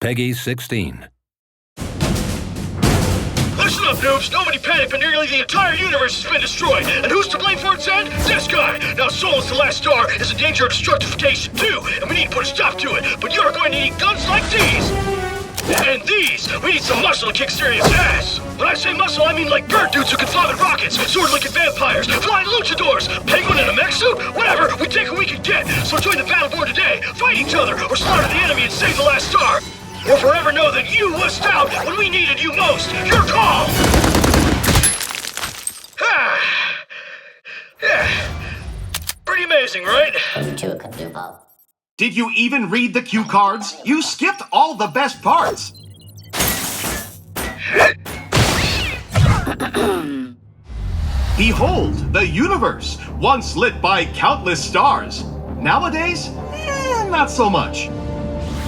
Peggy 16. Listen up, noobs. Nobody panic, but nearly the entire universe has been destroyed. And who's to blame for its end? This guy. Now, Solus, the last star, is in danger of destructification, too. And we need to put a stop to it. But you're going to need guns like these. And these. We need some muscle to kick serious ass. When I say muscle, I mean like bird dudes who can fly with rockets, sword-licking vampires, flying luchadors, penguin in a mech suit, whatever. We take what we can get. So join the Battleborn today. Fight each other, or slaughter the enemy and save the last star. Or forever know that you wussed out when we needed you most. Your call! Pretty amazing, right? Did you even read the cue cards? You skipped all the best parts. Behold, the universe, once lit by countless stars. Nowadays, not so much.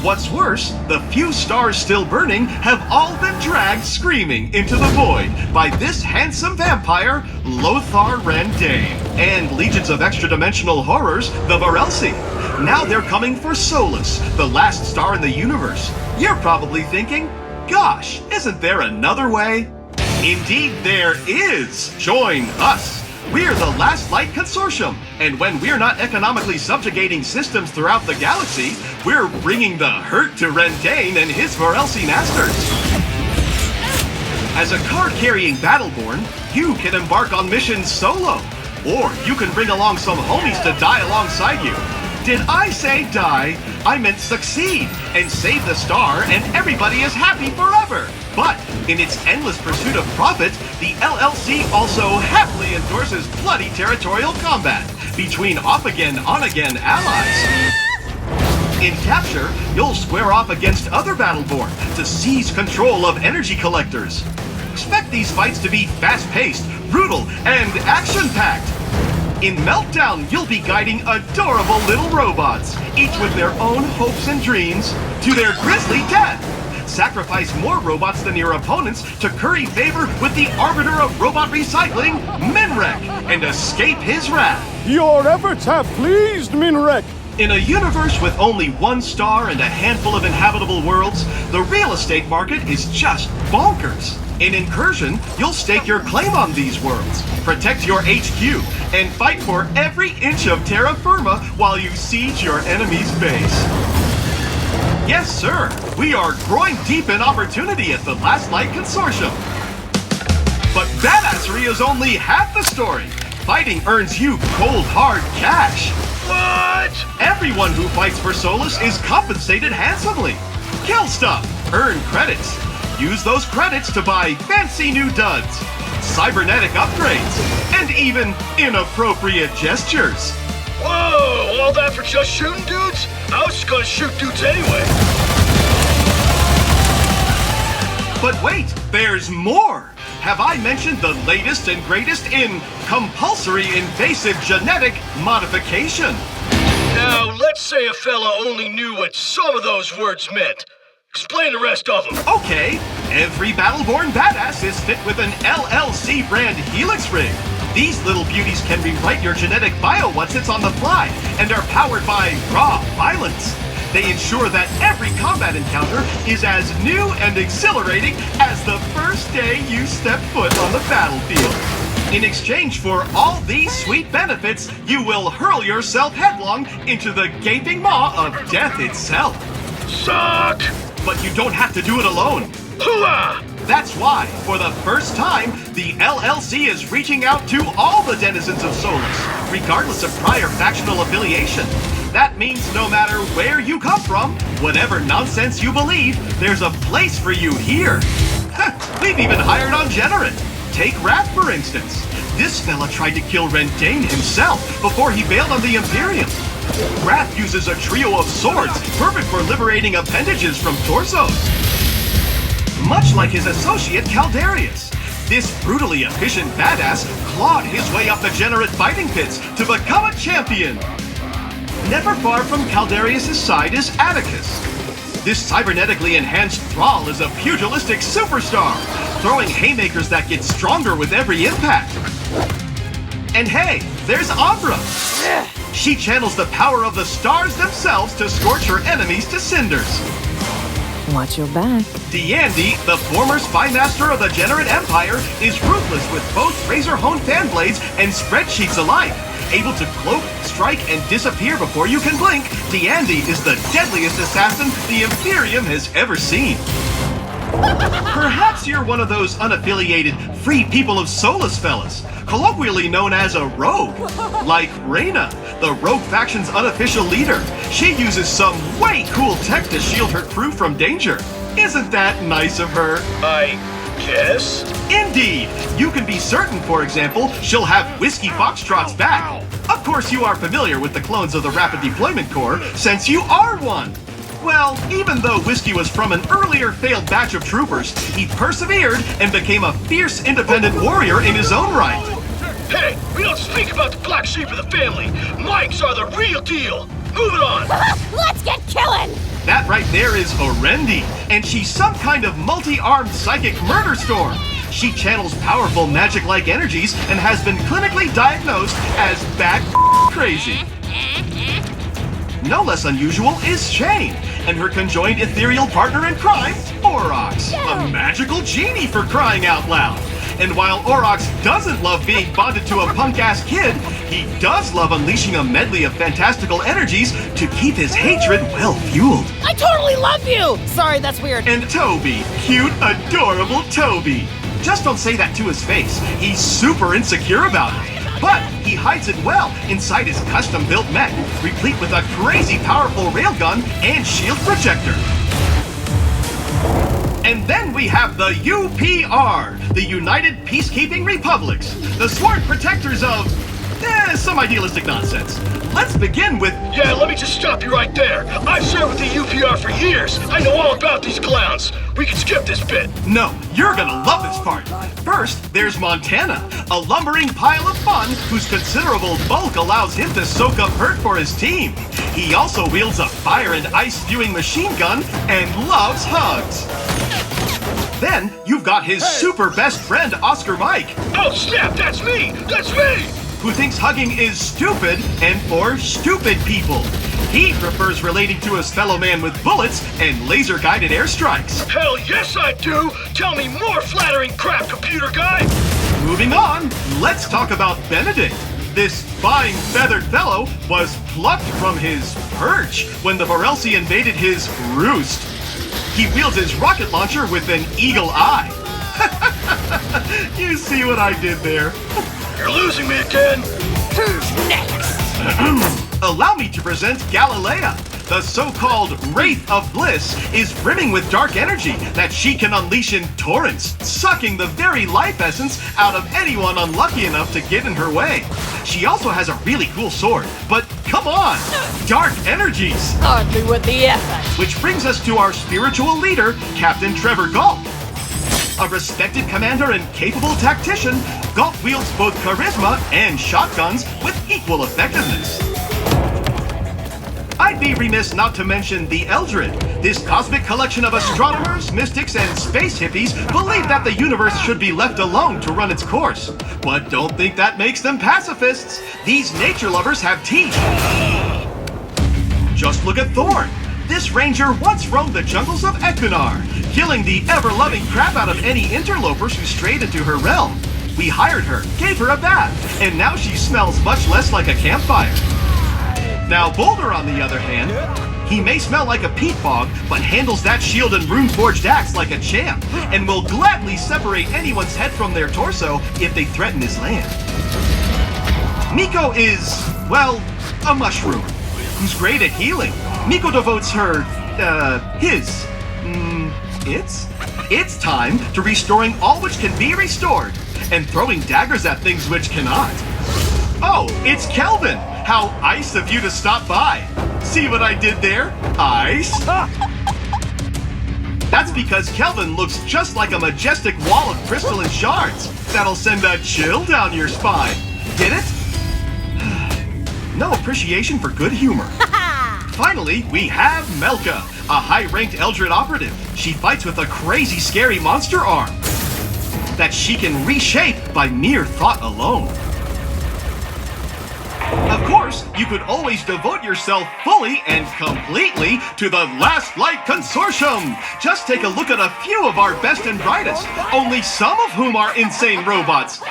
What's worse, the few stars still burning have all been dragged screaming into the void by this handsome vampire, Lothar Rendane, and legions of extra-dimensional horrors, the Varelsi. Now they're coming for Solus, the last star in the universe. You're probably thinking, gosh, isn't there another way? Indeed there is! Join us! We're the Last Light Consortium, and when we're not economically subjugating systems throughout the galaxy, we're bringing the hurt to Rendane and his Varelsi masters. As a card-carrying Battleborn, you can embark on missions solo, or you can bring along some homies to die alongside you. Did I say die? I meant succeed, and save the star, and everybody is happy forever. But in its endless pursuit of profit, the LLC also happily endorses bloody territorial combat between off-again, on-again allies. In capture, you'll square off against other Battleborn to seize control of energy collectors. Expect these fights to be fast-paced, brutal, and action-packed. In Meltdown, you'll be guiding adorable little robots, each with their own hopes and dreams, to their grisly death. Sacrifice more robots than your opponents to curry favor with the arbiter of robot recycling, Minrek, and escape his wrath. Your efforts have pleased Minrek. In a universe with only one star and a handful of inhabitable worlds, the real estate market is just bonkers. In Incursion, you'll stake your claim on these worlds, protect your HQ, and fight for every inch of terra firma while you siege your enemy's base. Yes, sir, we are growing deep in opportunity at the Last Light Consortium. But badassery is only half the story. Fighting earns you cold, hard cash. What? Everyone who fights for Solus is compensated handsomely. Kill stuff, earn credits. Use those credits to buy fancy new duds, cybernetic upgrades, and even inappropriate gestures. Whoa, all that for just shooting dudes? I was just gonna shoot dudes anyway. But wait, there's more! Have I mentioned the latest and greatest in compulsory invasive genetic modification? Now, let's say a fella only knew what some of those words meant. Explain the rest of them. Okay, every Battleborn badass is fit with an LLC brand Helix rig. These little beauties can rewrite your genetic bio once it's on the fly, and are powered by raw violence. They ensure that every combat encounter is as new and exhilarating as the first day you step foot on the battlefield. In exchange for all these sweet benefits, you will hurl yourself headlong into the gaping maw of death itself. Suck! But you don't have to do it alone. Hooah! That's why, for the first time, the LLC is reaching out to all the denizens of Solus, regardless of prior factional affiliation. That means no matter where you come from, whatever nonsense you believe, there's a place for you here. We've even hired on Generate. Take Wrath, for instance. This fella tried to kill Rendane himself before he bailed on the Imperium. Wrath uses a trio of swords, perfect for liberating appendages from torsos. Much like his associate Caldarius, this brutally efficient badass clawed his way up the Generate fighting pits to become a champion. Never far from Caldarius' side is Atticus. This cybernetically enhanced thrall is a pugilistic superstar, throwing haymakers that get stronger with every impact. And hey, there's Ambra. She channels the power of the stars themselves to scorch her enemies to cinders. Watch your back. D'Andy, the former spy master of the Generate Empire, is ruthless with both razor-honed fan blades and spreadsheets alike. Able to cloak, strike, and disappear before you can blink, D'Andy is the deadliest assassin the Imperium has ever seen. Perhaps you're one of those unaffiliated free people of Solus fellas, colloquially known as a rogue, like Reyna, the rogue faction's unofficial leader. She uses some way cool tech to shield her crew from danger. Isn't that nice of her? I guess? Indeed! You can be certain, for example, she'll have Whiskey Foxtrot's back. Of course you are familiar with the clones of the Rapid Deployment Corps, since you are one! Well, even though Whiskey was from an earlier failed batch of troopers, he persevered and became a fierce independent warrior in his own right. Hey, we don't speak about the black sheep of the family. Mikes are the real deal. Moving on. Let's get killing! That right there is Orendi, and she's some kind of multi-armed psychic murder storm. She channels powerful magic-like energies and has been clinically diagnosed as bat crazy. No less unusual is Shane, and her conjoined ethereal partner in crime, Aurochs, a magical genie for crying out loud. And while Aurochs doesn't love being bonded to a punk-ass kid, he does love unleashing a medley of fantastical energies to keep his hatred well-fueled. I totally love you! Sorry, that's weird. And Toby, cute, adorable Toby. Just don't say that to his face. He's super insecure about it. But he hides it well inside his custom-built mech, replete with a crazy powerful railgun and shield projector. And then we have the UPR, the United Peacekeeping Republics, the sworn protectors of some idealistic nonsense. Let's begin with... Yeah, let me just stop you right there. I've served with the UPR for years. I know all about these clowns. We can skip this bit. No, you're gonna love this part. First, there's Montana, a lumbering pile of fun whose considerable bulk allows him to soak up hurt for his team. He also wields a fire and ice-spewing machine gun and loves hugs. Then, you've got his super best friend, Oscar Mike. Oh, snap, that's me! That's me! Who thinks hugging is stupid and for stupid people. He prefers relating to his fellow man with bullets and laser-guided airstrikes. Hell yes, I do! Tell me more flattering crap, computer guy! Moving on, let's talk about Benedict. This fine feathered fellow was plucked from his perch when the Varelsi invaded his roost. He wields his rocket launcher with an eagle eye. You see what I did there? You're losing me again! Who's next? Allow me to present Galilea. The so-called Wraith of Bliss is brimming with dark energy that she can unleash in torrents, sucking the very life essence out of anyone unlucky enough to get in her way. She also has a really cool sword, but come on! Dark energies! Hardly worth the effort. Which brings us to our spiritual leader, Captain Trevor Galt. A respected commander and capable tactician, Galt wields both charisma and shotguns with equal effectiveness. I'd be remiss not to mention the Eldred. This cosmic collection of astronomers, mystics, and space hippies believe that the universe should be left alone to run its course. But don't think that makes them pacifists. These nature lovers have teeth. Just look at Thorn. This ranger once roamed the jungles of Equinar, killing the ever-loving crap out of any interlopers who strayed into her realm. We hired her, gave her a bath, and now she smells much less like a campfire. Now Boulder, on the other hand, he may smell like a peat bog, but handles that shield and rune-forged axe like a champ, and will gladly separate anyone's head from their torso if they threaten his land. Miko is, well, a mushroom, who's great at healing. Miko devotes her, its time to restoring all which can be restored, and throwing daggers at things which cannot. Oh, it's Kelvin! How ice of you to stop by! See what I did there? Ice? That's because Kelvin looks just like a majestic wall of crystalline shards. That'll send a chill down your spine. Get it? No appreciation for good humor. Finally, we have Melka, a high-ranked Eldred operative. She fights with a crazy, scary monster arm that she can reshape by mere thought alone. Of course, you could always devote yourself fully and completely to the Last Light Consortium. Just take a look at a few of our best and brightest, only some of whom are insane robots.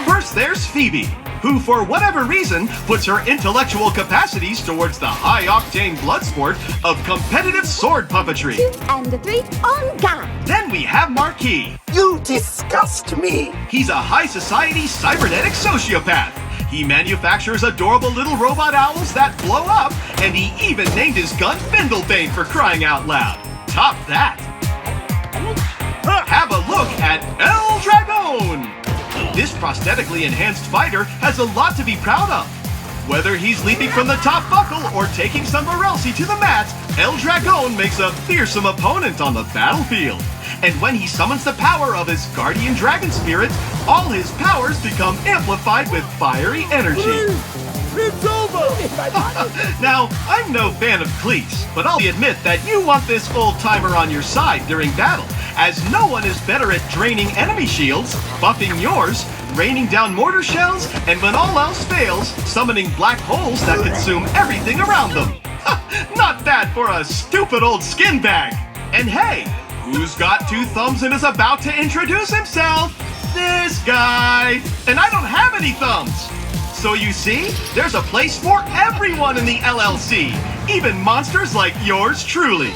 First, there's Phoebe, who for whatever reason puts her intellectual capacities towards the high-octane blood sport of competitive sword puppetry. 2 and 3 on guard. Then we have Marquis. You disgust me! He's a high-society cybernetic sociopath. He manufactures adorable little robot owls that blow up, and he even named his gun Findlebane for crying out loud. Top that! Have a look at El Dragon! This prosthetically enhanced fighter has a lot to be proud of. Whether he's leaping from the top buckle or taking some Varelsi to the mat, El Dragon makes a fearsome opponent on the battlefield. And when he summons the power of his guardian dragon spirit, all his powers become amplified with fiery energy. It's over! Now, I'm no fan of cleats, but I'll admit that you want this old-timer on your side during battle, as no one is better at draining enemy shields, buffing yours, raining down mortar shells, and when all else fails, summoning black holes that consume everything around them. Not bad for a stupid old skin bag. And hey, who's got 2 thumbs and is about to introduce himself? This guy. And I don't have any thumbs. So you see, there's a place for everyone in the LLC, even monsters like yours truly.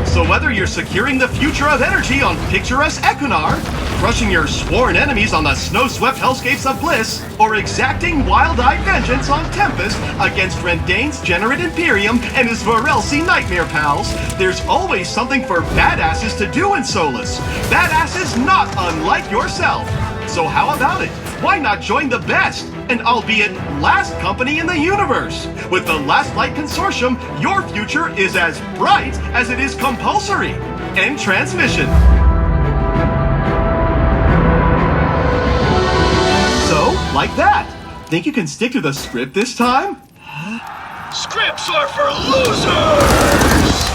So whether you're securing the future of energy on picturesque Equinar, crushing your sworn enemies on the snow-swept hellscapes of Bliss, or exacting wild-eyed vengeance on Tempest against Rendain's Generate Imperium and his Varelsi Nightmare pals, there's always something for badasses to do in Solus. Badasses not unlike yourself. So how about it? Why not join the best, and albeit last company in the universe? With the Last Light Consortium, your future is as bright as it is compulsory. End transmission. So, like that. Think you can stick to the script this time? Scripts are for losers!